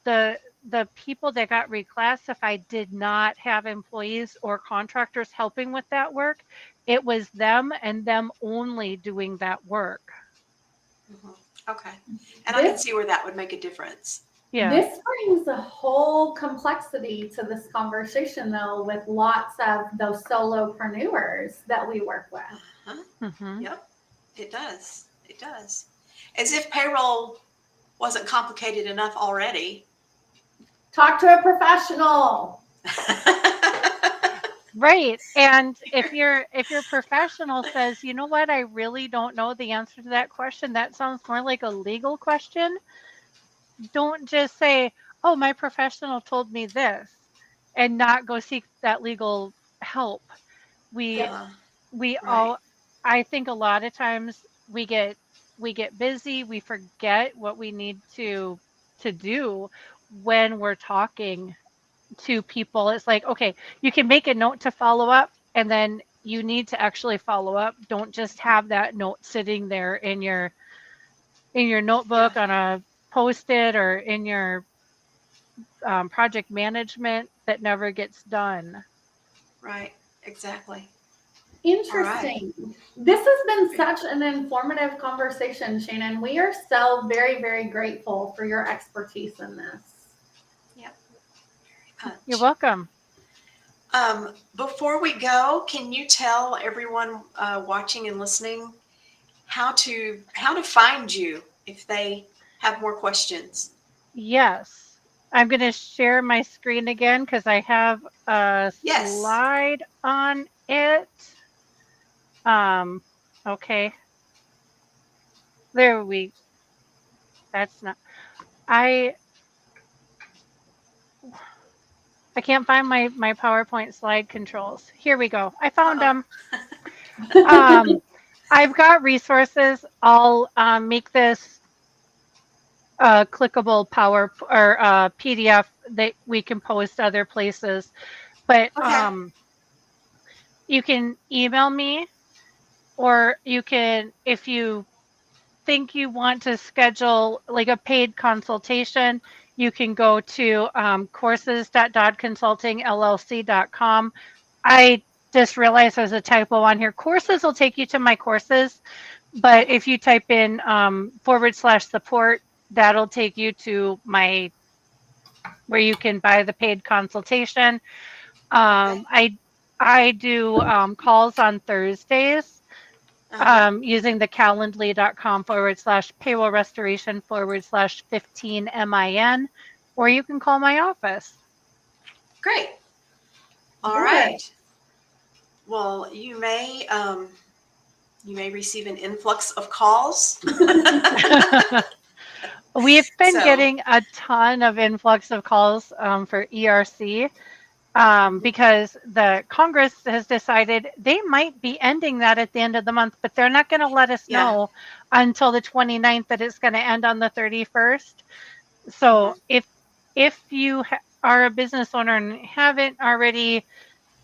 C: The the people that got reclassified did not have employees or contractors helping with that work. It was them and them only doing that work.
A: Mhm. Okay. And I can
B: This
A: see where that would make a difference.
C: Yeah.
B: this brings a whole complexity to this conversation, though, with lots of those solopreneurs that we work with.
A: Uh-huh.
C: Hmm.
A: Yep. It does. It does. As if payroll wasn't complicated enough already.
B: Talk to a professional.
C: Right. And if your professional says, you know what, I really don't know the answer to that question, that sounds more like a legal question. Don't just say, oh, my professional told me this, and not go seek that legal help. We
B: Yes.
A: Uh-huh.
C: we
A: Right.
C: all I think a lot of times we get busy, we forget what we need to do when we're talking to people. It's like, okay, you can make a note to follow up, and then you need to actually follow up. Don't just have that note sitting there in your
A: Yeah.
C: notebook on a post-it or in your project management that never gets done.
A: Right. Exactly. All right.
B: Interesting. This has been such an informative conversation, Shannon. We are so very, very grateful for your expertise in this.
A: Yep. Very
C: You're
A: much.
C: welcome.
A: Before we go, can you tell everyone watching and listening how to find you if they have more questions?
C: Yes. I'm going to share my screen again because I have a
A: Yes.
C: slide on it. Um, okay. There we That's not I I can't find my PowerPoint slide controls. Here we go. I found
A: Uh-oh.
C: them. I've got resources. I'll make this clickable power or PDF that we can post other places. But
A: Okay.
C: you can email me, or you can, if you think you want to schedule like a paid consultation, you can go to courses.dodconsultingllc.com. I just realized there's a typo on here. Courses will take you to my courses, but
A: Okay.
C: if you type in /support, that'll take you to my where you can buy the paid consultation.
A: Okay.
C: I do calls on Thursdays
A: Uh-huh.
C: using the calendly.com /payroll restoration /15 MIN, or you can call my office.
A: Great. All
B: Good.
A: right. Well, you may receive an influx of calls.
C: We've been
A: So,
C: getting a ton of influx of calls for ERC
A: mhm.
C: because the Congress has decided they might be ending that at the end of the month, but they're not going to let us
A: Yeah.
C: know until the 29th that it's going to end on the 31st. So
A: Mhm.
C: if you are a business owner and haven't already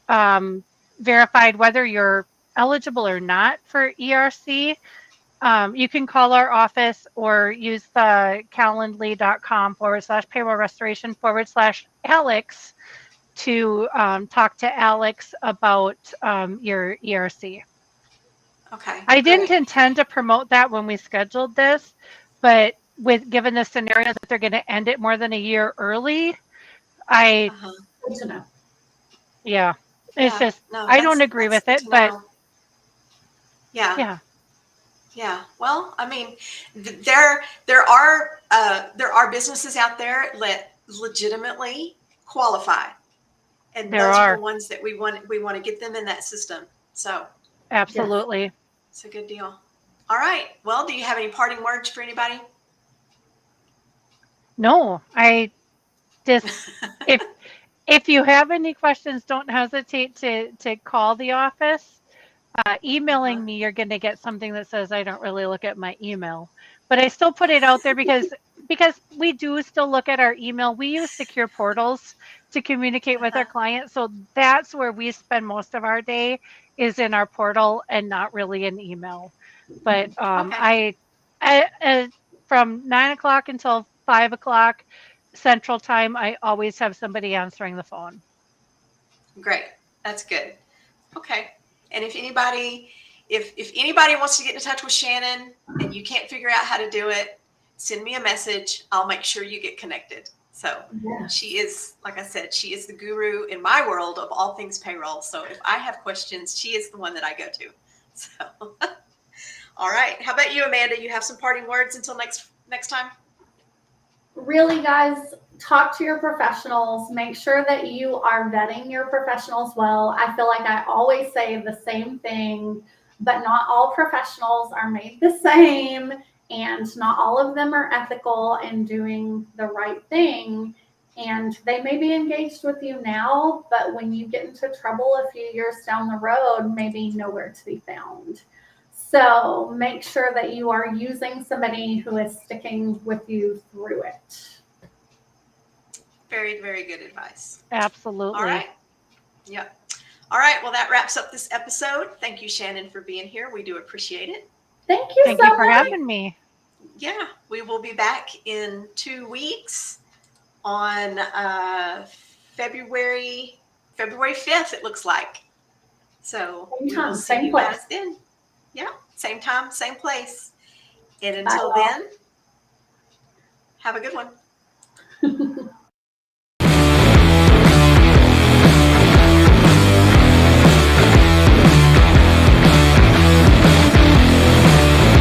C: um, verified whether you're eligible or not for ERC, you can call our office or use the calendly.com /payroll restoration /Alex to talk to Alex about your ERC.
A: Okay.
C: I didn't
A: Good.
C: intend to promote that when we scheduled this, but with given the scenario that they're going to end it more than a year early, I
A: Uh-huh.
B: Good to know.
C: yeah, it's
A: Yeah.
C: just
A: No,
C: I don't agree
A: that's
C: with
A: good
C: it,
A: to
C: but
A: know. Yeah.
C: yeah,
A: Yeah. Well, I mean, there are businesses out there that legitimately qualify, and
C: there
A: those are the
C: are
A: ones that we want to get them in that system. So
B: Yes.
C: absolutely
A: it's a good deal. All right. Well, do you have any parting words for anybody?
C: no. I just if if you have any questions, don't hesitate to call the office.
A: Uh-huh.
C: Emailing me, you're going to get something that says I don't really look at my email, but I still put it out there because we do still look at our email. We use secure portals to communicate with our
A: Uh-huh.
C: clients, so that's where we spend most of our day is in our portal and not really in email. But
A: Okay.
C: I from 9 o'clock until 5 o'clock, Central Time, I always have somebody answering the phone.
A: Great. That's good. Okay. And if anybody wants to get in touch with Shannon and you can't figure out how to do it, send me a message. I'll make sure you get connected. So
B: Yeah.
A: she is, like I said, she is the guru in my world of all things payroll. So if I have questions, she is the one that I go to. So, all right. How about you, Amanda? You have some parting words until next time?
B: Really, guys, talk to your professionals. Make sure that you are vetting your professionals well. I feel like I always say the same thing, but not all professionals are made the same, and not all of them are ethical and doing the right thing. And they may be engaged with you now, but when you get into trouble a few years down the road, maybe nowhere to be found. So make sure that you are using somebody who is sticking with you through it.
A: Very, very good advice.
C: Absolutely.
A: All right. Yep. All right. Well, that wraps up this episode. Thank you, Shannon, for being here. We do appreciate it.
B: Thank you
C: Thank
B: so
C: you for
B: much.
C: having me.
A: Yeah, we will be back in 2 weeks on February 5th, it looks like. So
B: Same
A: we
B: time,
A: will see
B: same
A: you
B: place.
A: guys then. Yeah, same time, same place. And
B: Bye,
A: until
B: y'all.
A: then, have a good one.